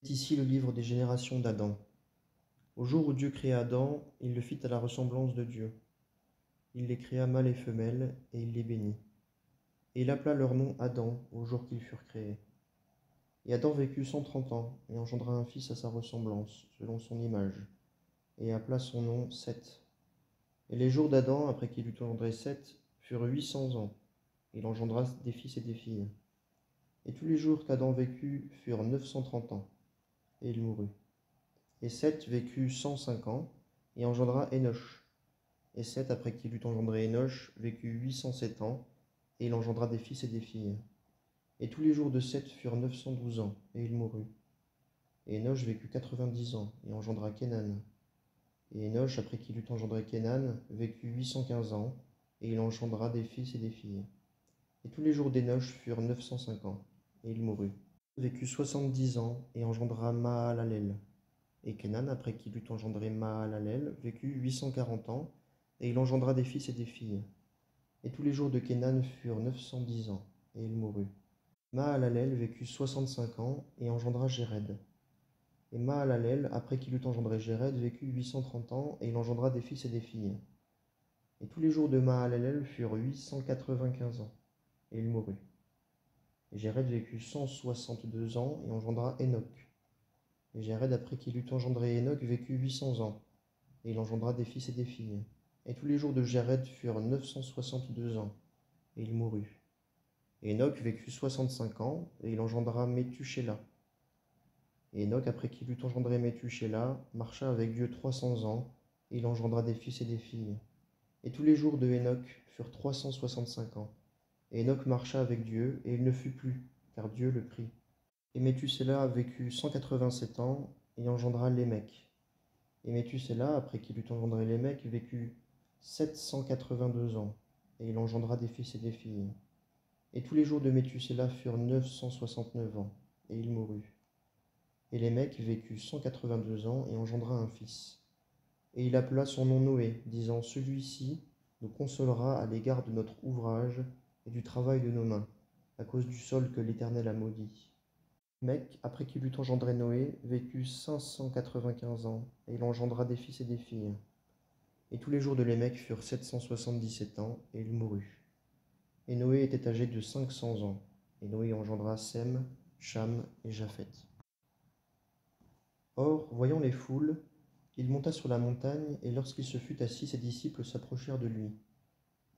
Ici le livre des générations d'Adam. Au jour où Dieu créa Adam, il le fit à la ressemblance de Dieu. Il les créa mâles et femelles, et il les bénit. Et il appela leur nom Adam au jour qu'ils furent créés. Et Adam vécut 130 ans, et engendra un fils à sa ressemblance, selon son image, et appela son nom Seth. Et les jours d'Adam, après qu'il eut engendré Seth, furent 800 ans. Il engendra des fils et des filles. Et tous les jours qu'Adam vécut furent 930 ans, et il mourut. Et Seth vécut 105 ans, et engendra Énoch. Et Seth, après qu'il eut engendré Énoch, vécut 807 ans, et il engendra des fils et des filles. Et tous les jours de Seth furent 912 ans, et il mourut. Et Énoch vécut 90 ans, et engendra Kénan. Et Énoch, après qu'il eut engendré Kénan, vécut 815 ans, et il engendra des fils et des filles. Et tous les jours d'Énoch furent 905 ans, et il mourut. Il vécut 70 ans, et engendra Mahalalel. Et Kénan, après qu'il eut engendré Mahalalel, vécut 840 ans, et il engendra des fils et des filles. Et tous les jours de Kénan furent 910 ans, et il mourut. Mahalalel vécut 65 ans, et engendra Jéred. Et Mahalalel, après qu'il eut engendré Jéred, vécut 830 ans, et il engendra des fils et des filles. Et tous les jours de Mahalalel furent 895 ans, et il mourut. Et Jéred vécut 162 ans, et engendra Enoch. Et Jéred, après qu'il eut engendré Enoch, vécut 800 ans, et il engendra des fils et des filles. Et tous les jours de Jéred furent 962 ans, et il mourut. Et Enoch vécut 65 ans, et il engendra Méthushélah. Et Enoch, après qu'il eut engendré Méthushélah, marcha avec Dieu 300 ans, et il engendra des fils et des filles. Et tous les jours de Enoch furent 365 ans. Et Enoch marcha avec Dieu, et il ne fut plus, car Dieu le prit. Et Méthushélah vécut 187 ans, et engendra Lémec. Et Méthushélah, après qu'il eut engendré Lémec, vécut 782 ans, et il engendra des fils et des filles. Et tous les jours de Méthushélah furent 969 ans, et il mourut. Et Lémec vécut 182 ans, et engendra un fils. Et il appela son nom Noé, disant, celui-ci nous consolera à l'égard de notre ouvrage et du travail de nos mains, à cause du sol que l'Éternel a maudit. Lémec, après qu'il eut engendré Noé, vécut 595 ans, et il engendra des fils et des filles. Et tous les jours de Lémec furent 777 ans, et il mourut. Et Noé était âgé de 500 ans, et Noé engendra Sem, Cham et Japheth. Or, voyant les foules, il monta sur la montagne, et lorsqu'il se fut assis, ses disciples s'approchèrent de lui.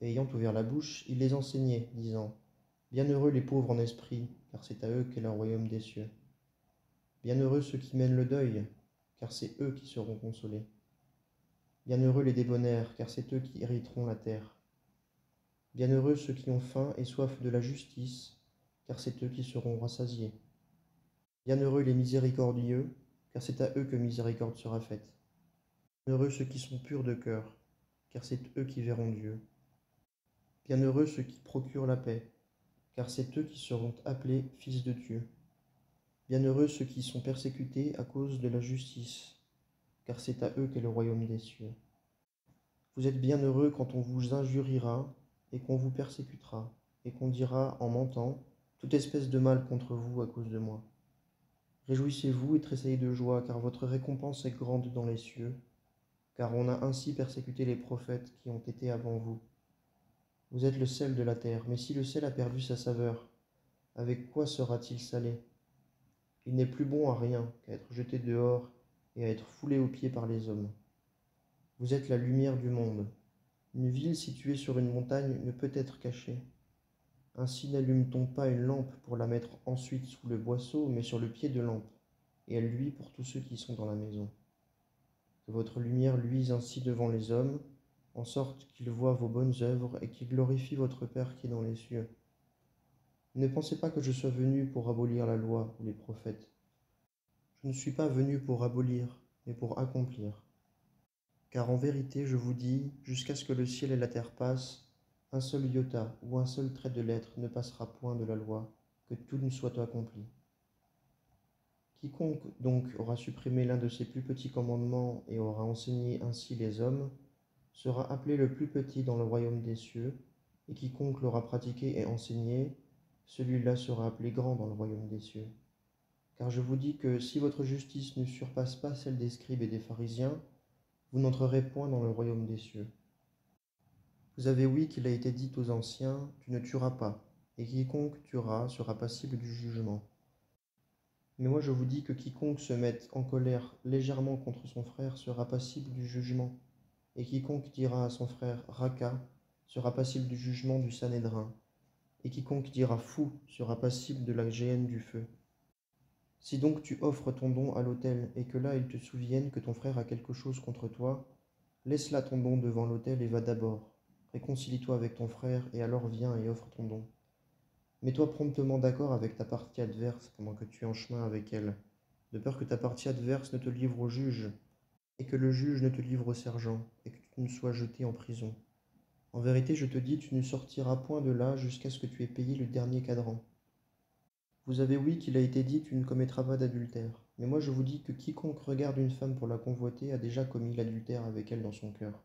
Et ayant ouvert la bouche, il les enseignait, disant, bienheureux les pauvres en esprit, car c'est à eux qu'est le royaume des cieux. Bienheureux ceux qui mènent le deuil, car c'est eux qui seront consolés. Bienheureux les débonnaires, car c'est eux qui hériteront la terre. Bienheureux ceux qui ont faim et soif de la justice, car c'est eux qui seront rassasiés. Bienheureux les miséricordieux, car c'est à eux que miséricorde sera faite. Bienheureux ceux qui sont purs de cœur, car c'est eux qui verront Dieu. Bienheureux ceux qui procurent la paix, car c'est eux qui seront appelés fils de Dieu. Bienheureux ceux qui sont persécutés à cause de la justice, car c'est à eux qu'est le royaume des cieux. Vous êtes bienheureux quand on vous injuriera et qu'on vous persécutera, et qu'on dira en mentant toute espèce de mal contre vous à cause de moi. Réjouissez-vous et tressaillez de joie, car votre récompense est grande dans les cieux, car on a ainsi persécuté les prophètes qui ont été avant vous. Vous êtes le sel de la terre, mais si le sel a perdu sa saveur, avec quoi sera-t-il salé? Il n'est plus bon à rien qu'à être jeté dehors et à être foulé aux pieds par les hommes. Vous êtes la lumière du monde. Une ville située sur une montagne ne peut être cachée. Ainsi n'allume-t-on pas une lampe pour la mettre ensuite sous le boisseau, mais sur le pied de lampe, et elle luit pour tous ceux qui sont dans la maison. Que votre lumière luise ainsi devant les hommes, en sorte qu'ils voient vos bonnes œuvres et qu'ils glorifient votre Père qui est dans les cieux. Ne pensez pas que je sois venu pour abolir la loi ou les prophètes. Je ne suis pas venu pour abolir, mais pour accomplir. Car en vérité, je vous dis, jusqu'à ce que le ciel et la terre passent, un seul iota ou un seul trait de lettre ne passera point de la loi, que tout ne soit accompli. Quiconque donc aura supprimé l'un de ces plus petits commandements et aura enseigné ainsi les hommes, sera appelé le plus petit dans le royaume des cieux, et quiconque l'aura pratiqué et enseigné, celui-là sera appelé grand dans le royaume des cieux. Car je vous dis que si votre justice ne surpasse pas celle des scribes et des pharisiens, vous n'entrerez point dans le royaume des cieux. Vous avez ouï qu'il a été dit aux anciens, tu ne tueras pas, et quiconque tuera sera passible du jugement. Mais moi je vous dis que quiconque se mette en colère légèrement contre son frère sera passible du jugement, et quiconque dira à son frère Raka sera passible du jugement du Sanhédrin, et quiconque dira fou sera passible de la géhenne du feu. Si donc tu offres ton don à l'autel, et que là il te souvienne que ton frère a quelque chose contre toi, laisse là ton don devant l'autel et va d'abord. Réconcilie-toi avec ton frère, et alors viens et offre ton don. Mets-toi promptement d'accord avec ta partie adverse pendant que tu es en chemin avec elle, de peur que ta partie adverse ne te livre au juge, et que le juge ne te livre au sergent, et que tu ne sois jeté en prison. En vérité, je te dis, tu ne sortiras point de là jusqu'à ce que tu aies payé le dernier cadran. Vous avez ouï qu'il a été dit, tu ne commettras pas d'adultère. Mais moi je vous dis que quiconque regarde une femme pour la convoiter a déjà commis l'adultère avec elle dans son cœur.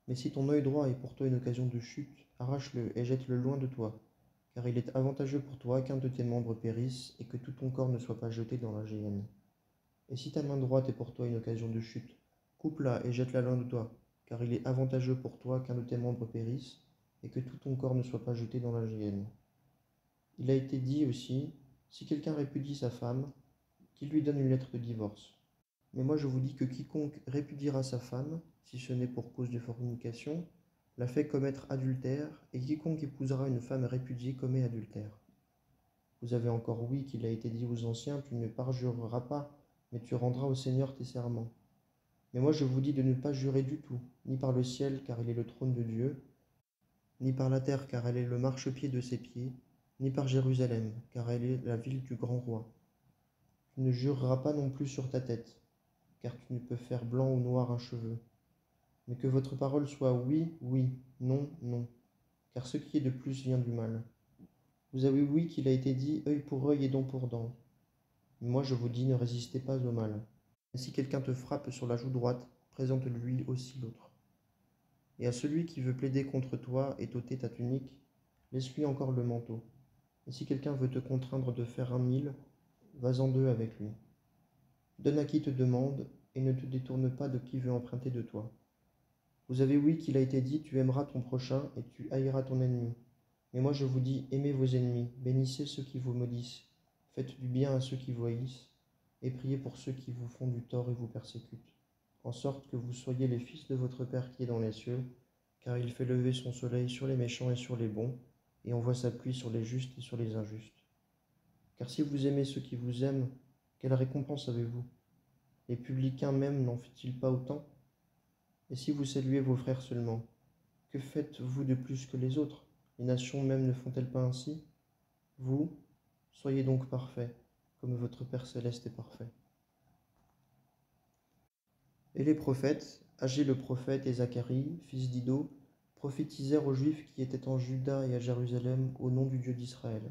Mais si ton œil droit est pour toi une occasion de chute, arrache-le et jette-le loin de toi, car il est avantageux pour toi qu'un de tes membres périsse et que tout ton corps ne soit pas jeté dans la géhenne. Et si ta main droite est pour toi une occasion de chute, coupe-la et jette-la loin de toi, car il est avantageux pour toi qu'un de tes membres périsse et que tout ton corps ne soit pas jeté dans la géhenne. Il a été dit aussi, si quelqu'un répudie sa femme, qu'il lui donne une lettre de divorce. Mais moi je vous dis que quiconque répudiera sa femme, si ce n'est pour cause de fornication, la fait commettre adultère, et quiconque épousera une femme répudiée commet adultère. Vous avez encore ouï qu'il a été dit aux anciens, tu ne parjureras pas, mais tu rendras au Seigneur tes serments. Mais moi je vous dis de ne pas jurer du tout, ni par le ciel, car il est le trône de Dieu, ni par la terre, car elle est le marchepied de ses pieds, ni par Jérusalem, car elle est la ville du grand roi. Tu ne jureras pas non plus sur ta tête, car tu ne peux faire blanc ou noir un cheveu. Mais que votre parole soit oui, oui, non, non, car ce qui est de plus vient du mal. Vous avez ouï qu'il a été dit œil pour œil et dent pour dent. Mais moi je vous dis, ne résistez pas au mal. Et si quelqu'un te frappe sur la joue droite, présente-lui aussi l'autre. Et à celui qui veut plaider contre toi et t'ôter ta tunique, laisse-lui encore le manteau. Et si quelqu'un veut te contraindre de faire 1 000, vas-en 2 avec lui. Donne à qui te demande, et ne te détourne pas de qui veut emprunter de toi. Vous avez ouï qu'il a été dit, tu aimeras ton prochain et tu haïras ton ennemi. Mais moi je vous dis, aimez vos ennemis, bénissez ceux qui vous maudissent, faites du bien à ceux qui vous haïssent, et priez pour ceux qui vous font du tort et vous persécutent, en sorte que vous soyez les fils de votre Père qui est dans les cieux, car il fait lever son soleil sur les méchants et sur les bons, et envoie sa pluie sur les justes et sur les injustes. Car si vous aimez ceux qui vous aiment, quelle récompense avez-vous? Les publicains même n'en fait-ils pas autant? Et si vous saluez vos frères seulement, que faites-vous de plus que les autres? Les nations même ne font-elles pas ainsi? Vous, soyez donc parfaits, comme votre Père céleste est parfait. Et les prophètes, Agé le prophète et Zacharie, fils d'Ido, prophétisèrent aux Juifs qui étaient en Juda et à Jérusalem au nom du Dieu d'Israël.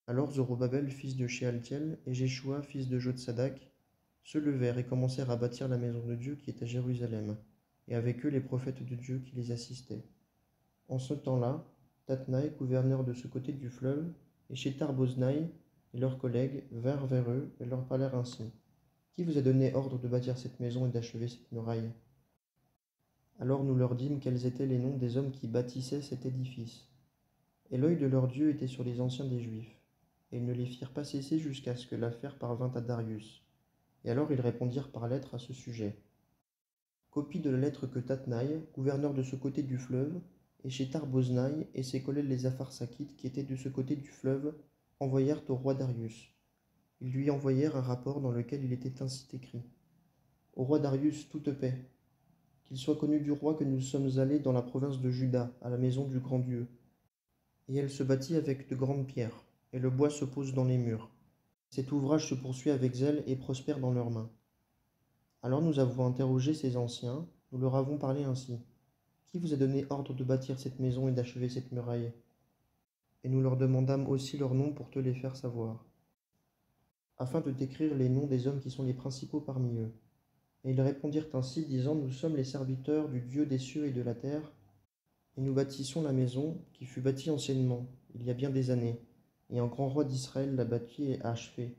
Alors Zorobabel, fils de Shealtiel, et Jéshua, fils de Jotsadak, se levèrent et commencèrent à bâtir la maison de Dieu qui est à Jérusalem, et avec eux les prophètes de Dieu qui les assistaient. En ce temps-là, Tatnaï, gouverneur de ce côté du fleuve, et Shethar-Boznaï et leurs collègues vinrent vers eux et leur parlèrent ainsi. Qui vous a donné ordre de bâtir cette maison et d'achever cette muraille? Alors nous leur dîmes quels étaient les noms des hommes qui bâtissaient cet édifice. Et l'œil de leur Dieu était sur les anciens des Juifs, et ils ne les firent pas cesser jusqu'à ce que l'affaire parvint à Darius. Et alors ils répondirent par lettre à ce sujet. Copie de la lettre que Tatnaï, gouverneur de ce côté du fleuve, et Shethar-Boznaï et ses collègues les Apharsakites qui étaient de ce côté du fleuve envoyèrent au roi Darius. Ils lui envoyèrent un rapport dans lequel il était ainsi écrit. Au roi Darius, toute paix. Qu'il soit connu du roi que nous sommes allés dans la province de Juda, à la maison du grand Dieu. Et elle se bâtit avec de grandes pierres, et le bois se pose dans les murs. Cet ouvrage se poursuit avec zèle et prospère dans leurs mains. Alors nous avons interrogé ces anciens, nous leur avons parlé ainsi. Qui vous a donné ordre de bâtir cette maison et d'achever cette muraille? Et nous leur demandâmes aussi leurs noms pour te les faire savoir, afin de t'écrire les noms des hommes qui sont les principaux parmi eux. Et ils répondirent ainsi, disant, nous sommes les serviteurs du Dieu des cieux et de la terre, et nous bâtissons la maison qui fut bâtie anciennement, il y a bien des années, et un grand roi d'Israël l'a bâtie et achevée.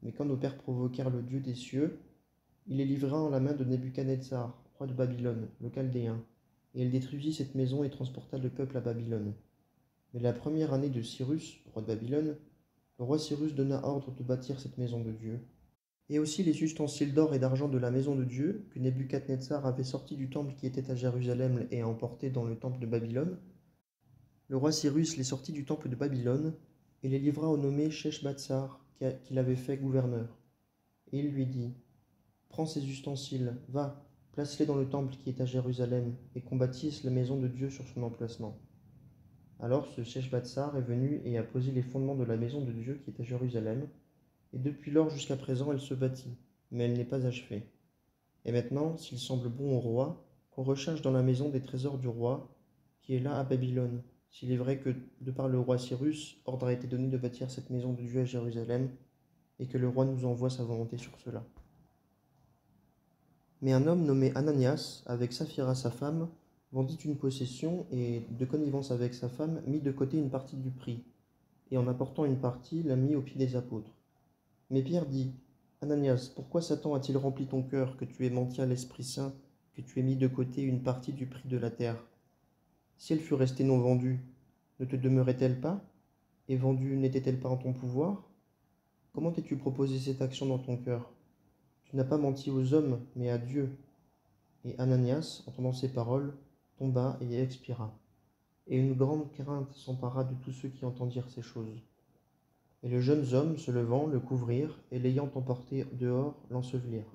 Mais quand nos pères provoquèrent le Dieu des cieux, il les livra en la main de Nebuchadnezzar, roi de Babylone, le Chaldéen, et il détruisit cette maison et transporta le peuple à Babylone. Mais la première année de Cyrus, roi de Babylone, le roi Cyrus donna ordre de bâtir cette maison de Dieu, et aussi les ustensiles d'or et d'argent de la maison de Dieu que Nebuchadnezzar avait sortis du temple qui était à Jérusalem et emportés dans le temple de Babylone. Le roi Cyrus les sortit du temple de Babylone et les livra au nommé Sheshbatsar, qu'il avait fait gouverneur. Et il lui dit: Prends ces ustensiles, va, place-les dans le temple qui est à Jérusalem, et qu'on bâtisse la maison de Dieu sur son emplacement. Alors ce Sheshbatsar est venu et a posé les fondements de la maison de Dieu qui est à Jérusalem, et depuis lors jusqu'à présent elle se bâtit, mais elle n'est pas achevée. Et maintenant, s'il semble bon au roi, qu'on recherche dans la maison des trésors du roi, qui est là à Babylone, s'il est vrai que, de par le roi Cyrus, ordre a été donné de bâtir cette maison de Dieu à Jérusalem, et que le roi nous envoie sa volonté sur cela. Mais un homme nommé Ananias, avec Saphira sa femme, vendit une possession et, de connivence avec sa femme, mit de côté une partie du prix, et en apportant une partie, la mit aux pieds des apôtres. Mais Pierre dit: Ananias, pourquoi Satan a-t-il rempli ton cœur, que tu aies menti à l'Esprit Saint, que tu aies mis de côté une partie du prix de la terre? Si elle fût restée non vendue, ne te demeurait-elle pas? Et vendue, n'était-elle pas en ton pouvoir? Comment t'es-tu proposé cette action dans ton cœur? Tu n'as pas menti aux hommes, mais à Dieu. Et Ananias, entendant ces paroles, tomba et expira. Et une grande crainte s'empara de tous ceux qui entendirent ces choses. Et les jeunes hommes, se levant, le couvrirent, et l'ayant emporté dehors, l'ensevelirent.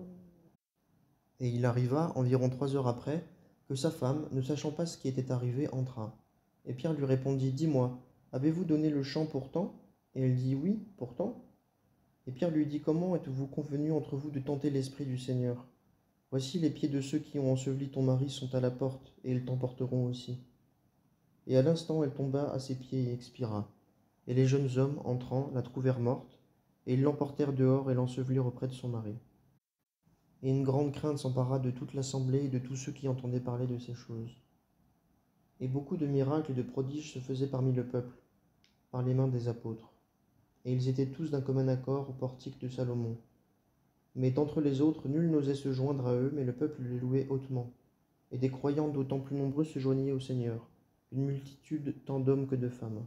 Et il arriva, environ 3 heures après, que sa femme, ne sachant pas ce qui était arrivé, entra. Et Pierre lui répondit: Dis-moi, avez-vous donné le champ pourtant? Et elle dit: Oui, pourtant. Et Pierre lui dit: Comment êtes-vous convenus entre vous de tenter l'Esprit du Seigneur? Voici les pieds de ceux qui ont enseveli ton mari sont à la porte, et ils t'emporteront aussi. Et à l'instant elle tomba à ses pieds et expira. Et les jeunes hommes, entrant, la trouvèrent morte, et ils l'emportèrent dehors et l'ensevelirent auprès de son mari. Et une grande crainte s'empara de toute l'assemblée et de tous ceux qui entendaient parler de ces choses. Et beaucoup de miracles et de prodiges se faisaient parmi le peuple, par les mains des apôtres. Et ils étaient tous d'un commun accord au portique de Salomon. Mais d'entre les autres, nul n'osait se joindre à eux, mais le peuple les louait hautement. Et des croyants d'autant plus nombreux se joignaient au Seigneur, une multitude tant d'hommes que de femmes.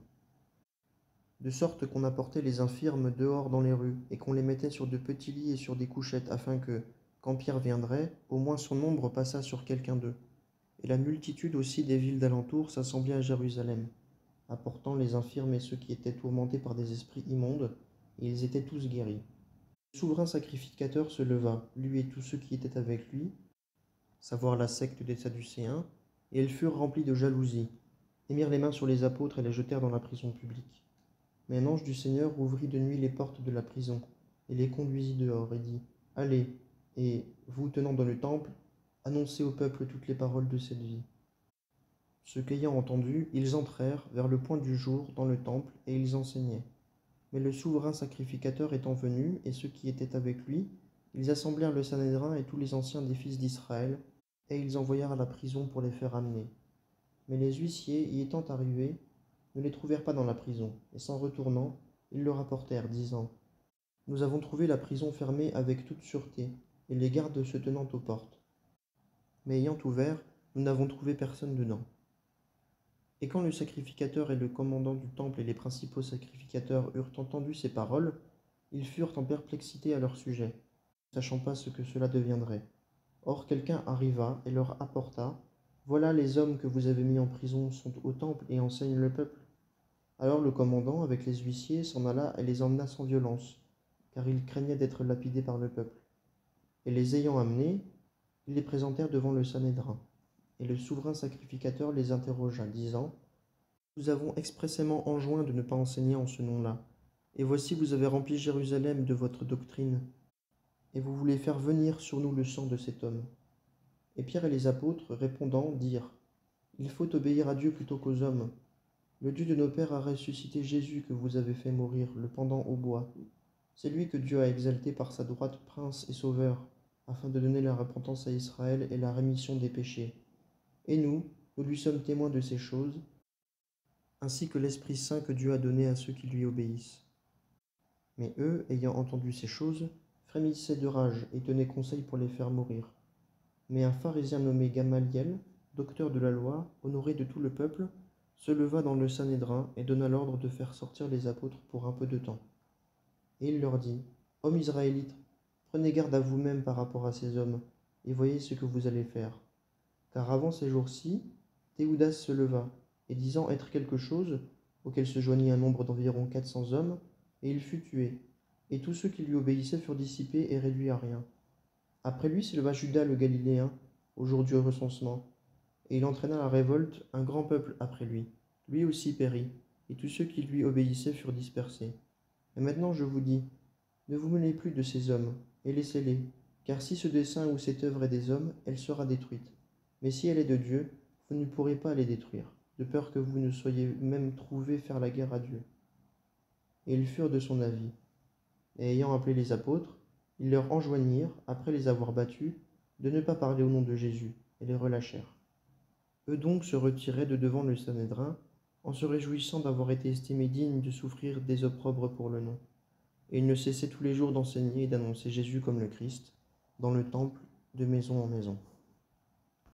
De sorte qu'on apportait les infirmes dehors dans les rues, et qu'on les mettait sur de petits lits et sur des couchettes, afin que, quand Pierre viendrait, au moins son ombre passât sur quelqu'un d'eux. Et la multitude aussi des villes d'alentour s'assemblait à Jérusalem, apportant les infirmes et ceux qui étaient tourmentés par des esprits immondes, et ils étaient tous guéris. Le souverain sacrificateur se leva, lui et tous ceux qui étaient avec lui, savoir la secte des Sadducéens, et ils furent remplis de jalousie, et mirent les mains sur les apôtres et les jetèrent dans la prison publique. Mais un ange du Seigneur ouvrit de nuit les portes de la prison, et les conduisit dehors, et dit: Allez, et, vous tenant dans le temple, annoncez au peuple toutes les paroles de cette vie. Ce qu'ayant entendu, ils entrèrent, vers le point du jour, dans le temple, et ils enseignaient. Mais le souverain sacrificateur étant venu, et ceux qui étaient avec lui, ils assemblèrent le Sanhédrin et tous les anciens des fils d'Israël, et ils envoyèrent à la prison pour les faire amener. Mais les huissiers, y étant arrivés, ne les trouvèrent pas dans la prison, et s'en retournant, ils le rapportèrent, disant: Nous avons trouvé la prison fermée avec toute sûreté, et les gardes se tenant aux portes. Mais ayant ouvert, nous n'avons trouvé personne dedans. Et quand le sacrificateur et le commandant du temple et les principaux sacrificateurs eurent entendu ces paroles, ils furent en perplexité à leur sujet, ne sachant pas ce que cela deviendrait. Or quelqu'un arriva et leur apporta: Voilà les hommes que vous avez mis en prison sont au temple et enseignent le peuple. Alors le commandant, avec les huissiers, s'en alla et les emmena sans violence, car il craignait d'être lapidé par le peuple. Et les ayant amenés, ils les présentèrent devant le Sanhédrin. Et le souverain sacrificateur les interrogea, disant: Nous avons expressément enjoint de ne pas enseigner en ce nom-là. Et voici vous avez rempli Jérusalem de votre doctrine, et vous voulez faire venir sur nous le sang de cet homme. Et Pierre et les apôtres, répondant, dirent: Il faut obéir à Dieu plutôt qu'aux hommes. Le Dieu de nos pères a ressuscité Jésus que vous avez fait mourir, le pendant au bois. C'est lui que Dieu a exalté par sa droite prince et sauveur, afin de donner la repentance à Israël et la rémission des péchés. Et nous lui sommes témoins de ces choses, ainsi que l'Esprit Saint que Dieu a donné à ceux qui lui obéissent. Mais eux, ayant entendu ces choses, frémissaient de rage et tenaient conseil pour les faire mourir. Mais un pharisien nommé Gamaliel, docteur de la loi, honoré de tout le peuple, se leva dans le Sanhédrin et donna l'ordre de faire sortir les apôtres pour un peu de temps. Et il leur dit: Hommes israélites, prenez garde à vous-mêmes par rapport à ces hommes, et voyez ce que vous allez faire. Car avant ces jours-ci, Théodas se leva, et disant être quelque chose, auquel se joignit un nombre d'environ 400 hommes, et il fut tué, et tous ceux qui lui obéissaient furent dissipés et réduits à rien. Après lui se leva Judas le Galiléen, au jour du recensement, et il entraîna la révolte, un grand peuple après lui. Lui aussi périt, et tous ceux qui lui obéissaient furent dispersés. Et maintenant je vous dis, ne vous mêlez plus de ces hommes, et laissez-les, car si ce dessein ou cette œuvre est des hommes, elle sera détruite. Mais si elle est de Dieu, vous ne pourrez pas les détruire, de peur que vous ne soyez même trouvés faire la guerre à Dieu. Et ils furent de son avis. Et ayant appelé les apôtres, ils leur enjoignirent, après les avoir battus, de ne pas parler au nom de Jésus, et les relâchèrent. Eux donc se retiraient de devant le Sanhédrin, en se réjouissant d'avoir été estimés dignes de souffrir des opprobres pour le nom. Et ils ne cessaient tous les jours d'enseigner et d'annoncer Jésus comme le Christ, dans le temple, de maison en maison.